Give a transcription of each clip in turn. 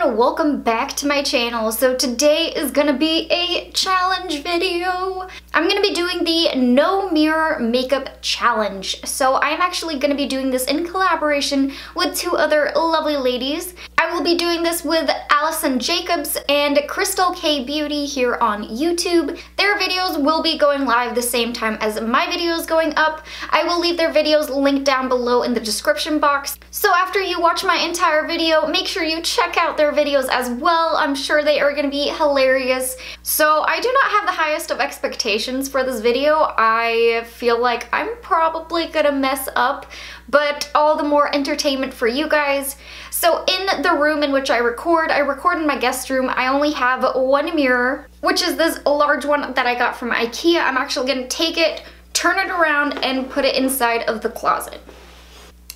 and welcome back to my channel. So today is gonna be a challenge video. I'm gonna be doing the no mirror makeup challenge. So I'm actually gonna be doing this in collaboration with two other lovely ladies. I will be doing this with Allison Jacobs and Krystal K Beauty here on YouTube. Their videos will be going live the same time as my videos going up. I will leave their videos linked down below in the description box. So after you watch my entire video, make sure you check out their videos as well. I'm sure they are gonna be hilarious. So I do not have the highest of expectations for this video. I feel like I'm probably gonna mess up, but all the more entertainment for you guys. So in the room in which I record in my guest room. I only have one mirror, which is this large one that I got from IKEA. I'm actually gonna take it, turn it around, and put it inside of the closet.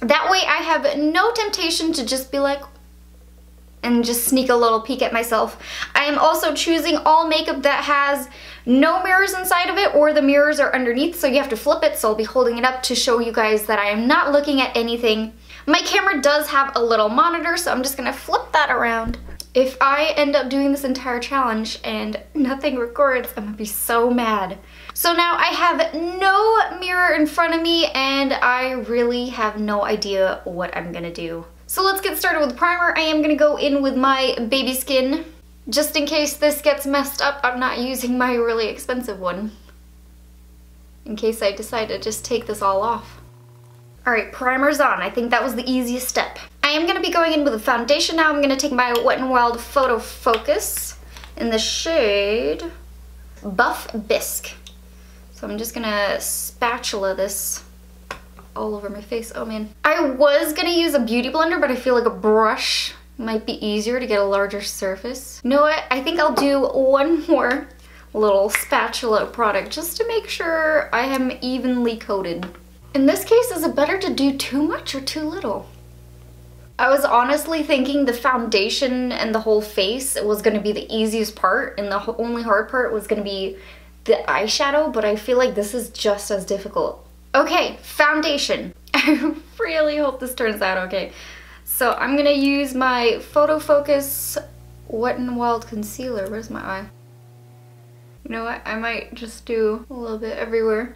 That way I have no temptation to just be like, and just sneak a little peek at myself. I am also choosing all makeup that has no mirrors inside of it, or the mirrors are underneath, so you have to flip it, so I'll be holding it up to show you guys that I am not looking at anything. My camera does have a little monitor, so I'm just gonna flip that around. If I end up doing this entire challenge and nothing records, I'm gonna be so mad. So now I have no mirror in front of me, and I really have no idea what I'm gonna do. So let's get started with the primer. I am gonna go in with my baby skin. Just in case this gets messed up, I'm not using my really expensive one, in case I decide to just take this all off. Alright, primer's on. I think that was the easiest step. I am gonna be going in with a foundation now. I'm gonna take my Wet n Wild Photo Focus in the shade Buff Bisque. So I'm just gonna spatula this all over my face. Oh man. I was gonna use a beauty blender, but I feel like a brush might be easier to get a larger surface. You know what? I think I'll do one more little spatula product just to make sure I am evenly coated. In this case, is it better to do too much or too little? I was honestly thinking the foundation and the whole face was gonna be the easiest part, and the only hard part was gonna be the eyeshadow, but I feel like this is just as difficult. Okay, foundation. I really hope this turns out okay. So I'm gonna use my Photo Focus Wet n Wild Concealer. Where's my eye? You know what? I might just do a little bit everywhere.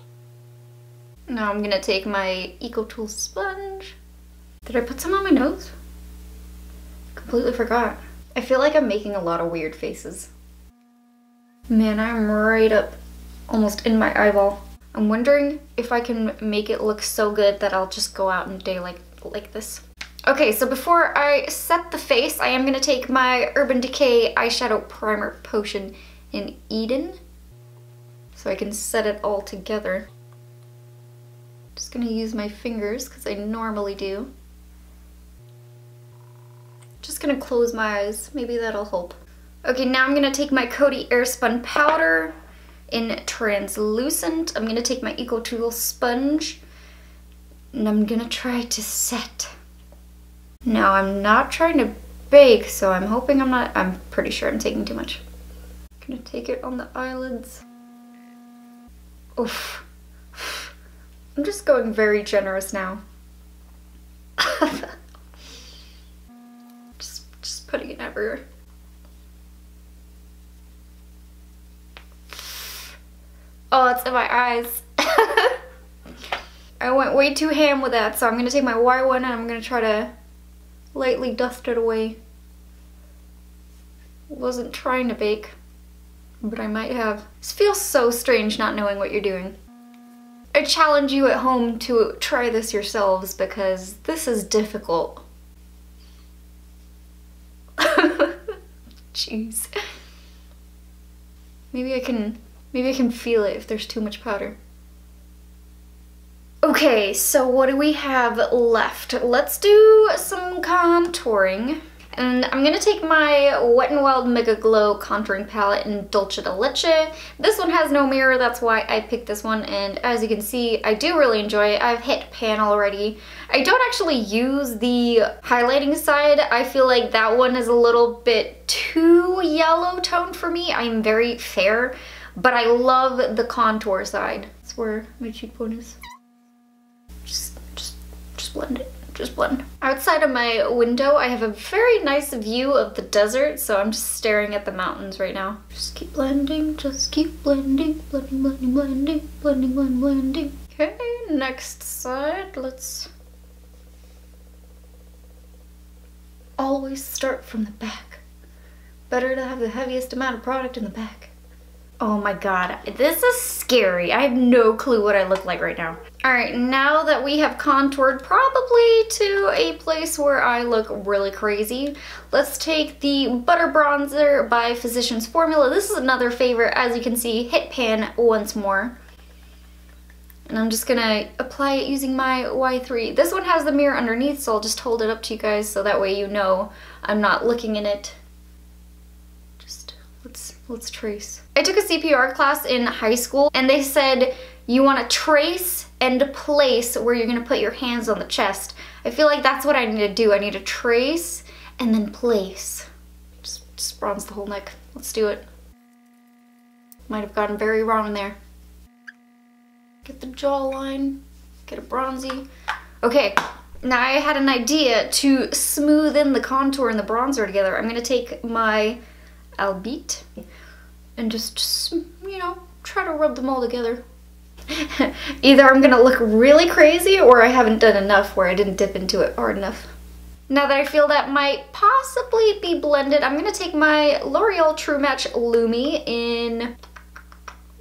Now I'm gonna take my EcoTool sponge. Did I put some on my nose? Completely forgot. I feel like I'm making a lot of weird faces. Man, I'm right up almost in my eyeball. I'm wondering if I can make it look so good that I'll just go out and day like this. Okay, so before I set the face, I am gonna take my Urban Decay Eyeshadow Primer Potion in Eden, so I can set it all together. Just gonna use my fingers, because I normally do. Just gonna close my eyes, maybe that'll help. Okay, now I'm gonna take my Coty Airspun Powder in Translucent. I'm gonna take my EcoTool sponge, and I'm gonna try to set. Now, I'm not trying to bake, so I'm hoping I'm pretty sure I'm taking too much. I'm gonna take it on the eyelids. Oof. I'm just going very generous now. just putting it everywhere. Oh, it's in my eyes. I went way too ham with that, so I'm gonna take my white one and I'm gonna try to lightly dust it away. Wasn't trying to bake, but I might have. This feels so strange not knowing what you're doing. I challenge you at home to try this yourselves, because this is difficult. Jeez. Maybe I can feel it if there's too much powder. Okay, so what do we have left? Let's do some contouring. And I'm gonna take my Wet n Wild Mega Glow contouring palette in Dulce de Leche. This one has no mirror, that's why I picked this one, and as you can see, I do really enjoy it. I've hit pan already. I don't actually use the highlighting side. I feel like that one is a little bit too yellow toned for me. I'm very fair, but I love the contour side. That's where my cheekbone is. Just blend it. just blend. Outside of my window, I have a very nice view of the desert, so I'm just staring at the mountains right now. Just keep blending, just keep blending, blending, blending, blending, blending, blending, blending. Okay, next side, let's always start from the back. Better to have the heaviest amount of product in the back. Oh my god, this is scary. I have no clue what I look like right now. Alright, now that we have contoured probably to a place where I look really crazy, let's take the Butter Bronzer by Physicians Formula. This is another favorite, as you can see, hit pan once more. And I'm just gonna apply it using my Y3. This one has the mirror underneath, so I'll just hold it up to you guys so that way you know I'm not looking in it. Let's trace. I took a CPR class in high school and they said you want to trace and place where you're going to put your hands on the chest. I feel like that's what I need to do. I need to trace and then place. Just bronze the whole neck. Let's do it. Might have gotten very wrong there. Get the jawline, get it bronzy. Okay, now I had an idea to smooth in the contour and the bronzer together. I'm going to take my Albite and just, you know, try to rub them all together. Either I'm gonna look really crazy or I haven't done enough where I didn't dip into it hard enough. Now that I feel that might possibly be blended, I'm gonna take my L'Oreal True Match Lumi in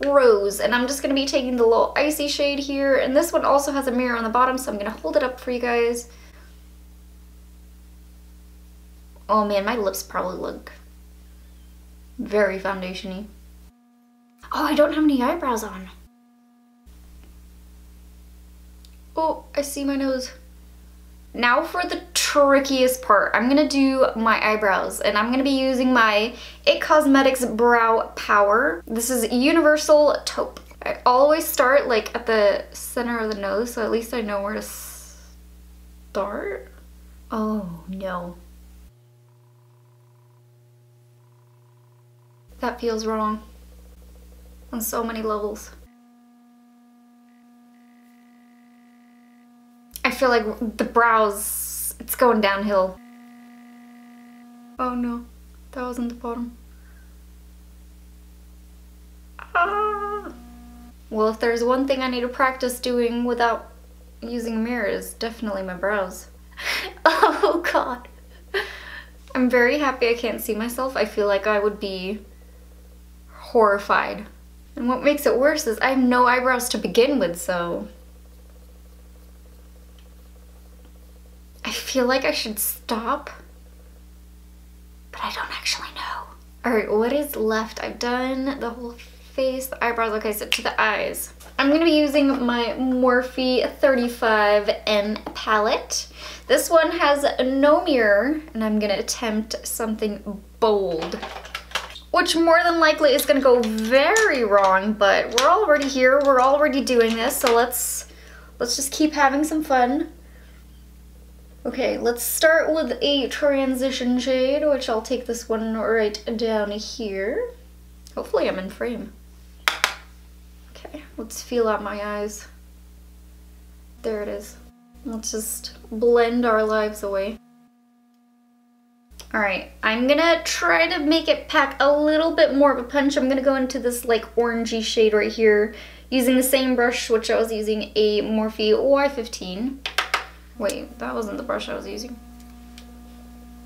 Rose, and I'm just gonna be taking the little icy shade here, and this one also has a mirror on the bottom, so I'm gonna hold it up for you guys. Oh man, my lips probably look very foundation-y. Oh, I don't have any eyebrows on. Oh, I see my nose. Now for the trickiest part. I'm gonna do my eyebrows, and I'm gonna be using my IT Cosmetics Brow Power. This is Universal Taupe. I always start like at the center of the nose, so at least I know where to start. Oh no. That feels wrong on so many levels. I feel like the brows, it's going downhill. Oh no, that wasn't the bottom. Ah. Well, if there's one thing I need to practice doing without using a mirror, it's definitely my brows. Oh god. I'm very happy I can't see myself. I feel like I would be horrified. And what makes it worse is I have no eyebrows to begin with, so I feel like I should stop, but I don't actually know. Alright, what is left? I've done the whole face, the eyebrows. Okay, so to the eyes. I'm gonna be using my Morphe 35N palette. This one has no mirror, and I'm gonna attempt something bold, which more than likely is gonna go very wrong, but we're already here, we're already doing this, so let's just keep having some fun. Okay, let's start with a transition shade, which I'll take this one right down here. Hopefully I'm in frame. Okay, let's feel out my eyes. There it is. Let's just blend our lives away. Alright, I'm gonna try to make it pack a little bit more of a punch. I'm gonna go into this like orangey shade right here using the same brush which I was using, a Morphe Y15. Wait, that wasn't the brush I was using.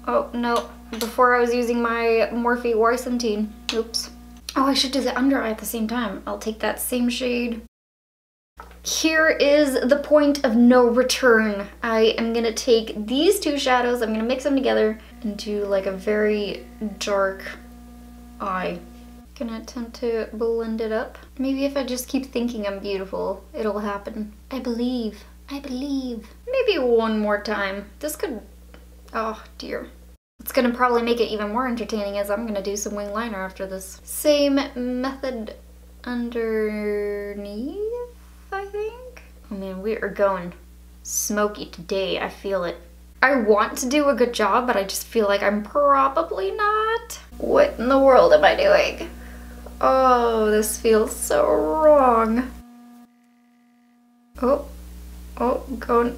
Oh, no. Before I was using my Morphe Y17. Oops. Oh, I should do the under eye at the same time. I'll take that same shade. Here is the point of no return. I am gonna take these two shadows, I'm gonna mix them together and do like a very dark eye. Gonna attempt to blend it up. Maybe if I just keep thinking I'm beautiful, it'll happen. I believe. I believe. Maybe one more time. This could, oh dear. It's gonna probably make it even more entertaining as I'm gonna do some wing liner after this. Same method underneath, I think. Oh man, we are going smoky today. I feel it. I want to do a good job, but I just feel like I'm probably not. What in the world am I doing? Oh, this feels so wrong. Oh, going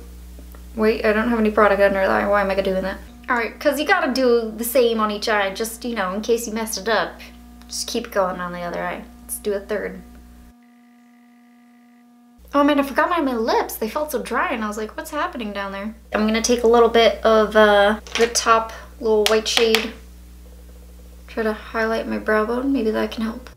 Wait, I don't have any product under the eye. Why am I doing that? Alright, because you gotta do the same on each eye, just, you know, in case you messed it up. Just keep going on the other eye. Let's do a third. Oh man, I forgot my lips. They felt so dry and I was like, what's happening down there? I'm gonna take a little bit of the top little white shade. Try to highlight my brow bone. Maybe that can help.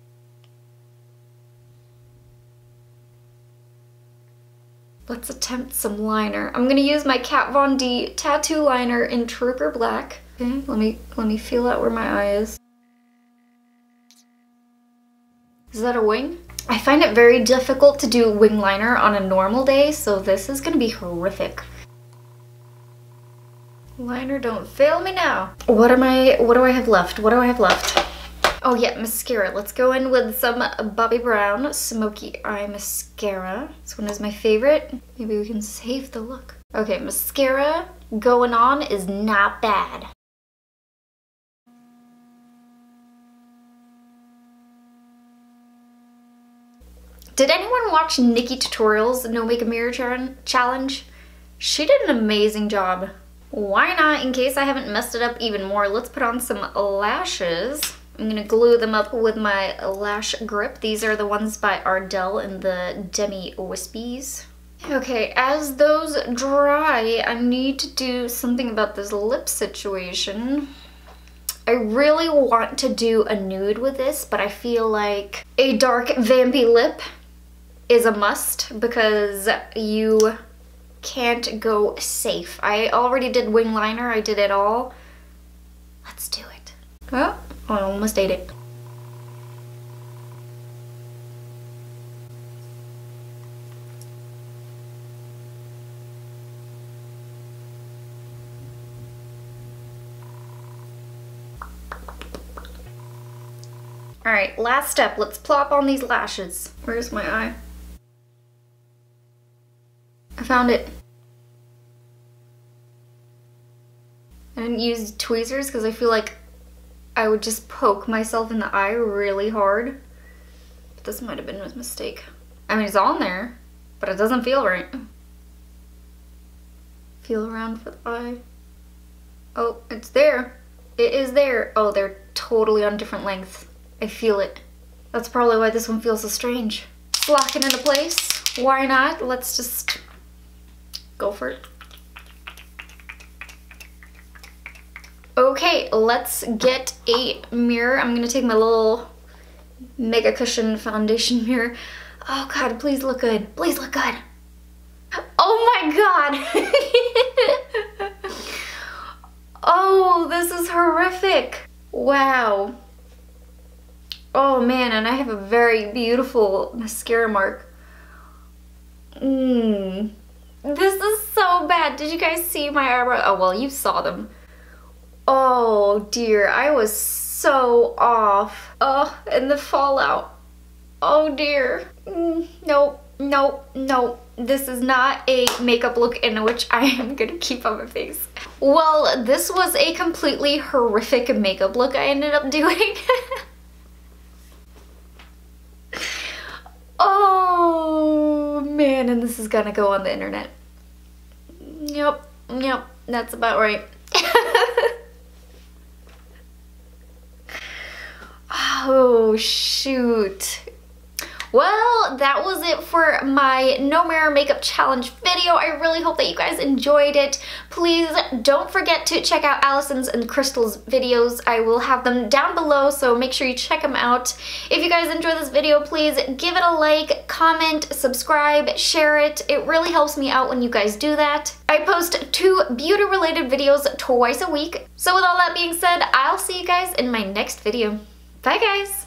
Let's attempt some liner. I'm gonna use my Kat Von D tattoo liner in Trooper Black. Okay, let me feel out where my eye is. Is that a wing? I find it very difficult to do wing liner on a normal day, so this is gonna be horrific. Liner, don't fail me now. What do I have left? What do I have left? Oh yeah, mascara. Let's go in with some Bobbi Brown Smoky Eye Mascara. This one is my favorite. Maybe we can save the look. Okay, mascara going on is not bad. Did anyone watch Nikki Tutorial's No Makeup Mirror Challenge? She did an amazing job. Why not, in case I haven't messed it up even more, let's put on some lashes. I'm gonna glue them up with my lash grip. These are the ones by Ardell in the Demi Wispies. Okay, as those dry, I need to do something about this lip situation. I really want to do a nude with this, but I feel like a dark vampy lip is a must because you can't go safe. I already did wing liner, I did it all. Let's do it. Oh, I almost ate it. Alright, last step. Let's plop on these lashes. Where's my eye? I found it. I didn't use tweezers because I feel like I would just poke myself in the eye really hard. But this might have been a mistake. I mean, it's on there, but it doesn't feel right. Feel around for the eye. Oh, it's there. It is there. Oh, they're totally on different lengths. I feel it. That's probably why this one feels so strange. It's locking into place. Why not? Let's just go for it. Okay, let's get a mirror. I'm gonna take my little Mega Cushion foundation mirror. Oh God, please look good. Please look good. Oh my God. Oh, this is horrific. Wow. Oh man, and I have a very beautiful mascara mark. This is so bad. Did you guys see my eyebrow? Oh, well, you saw them. Oh dear, I was so off. Oh, and the fallout. Oh dear. Nope, nope, nope. This is not a makeup look in which I am gonna keep on my face. Well, this was a completely horrific makeup look I ended up doing. Oh man, and this is gonna go on the internet. Yep, that's about right. Oh shoot. Well, that was it for my No Mirror Makeup Challenge video. I really hope that you guys enjoyed it. Please don't forget to check out Allison's and Krystal's videos. I will have them down below, so make sure you check them out. If you guys enjoy this video, please give it a like, comment, subscribe, share it. It really helps me out when you guys do that. I post 2 beauty-related videos twice a week. So with all that being said, I'll see you guys in my next video. Bye guys!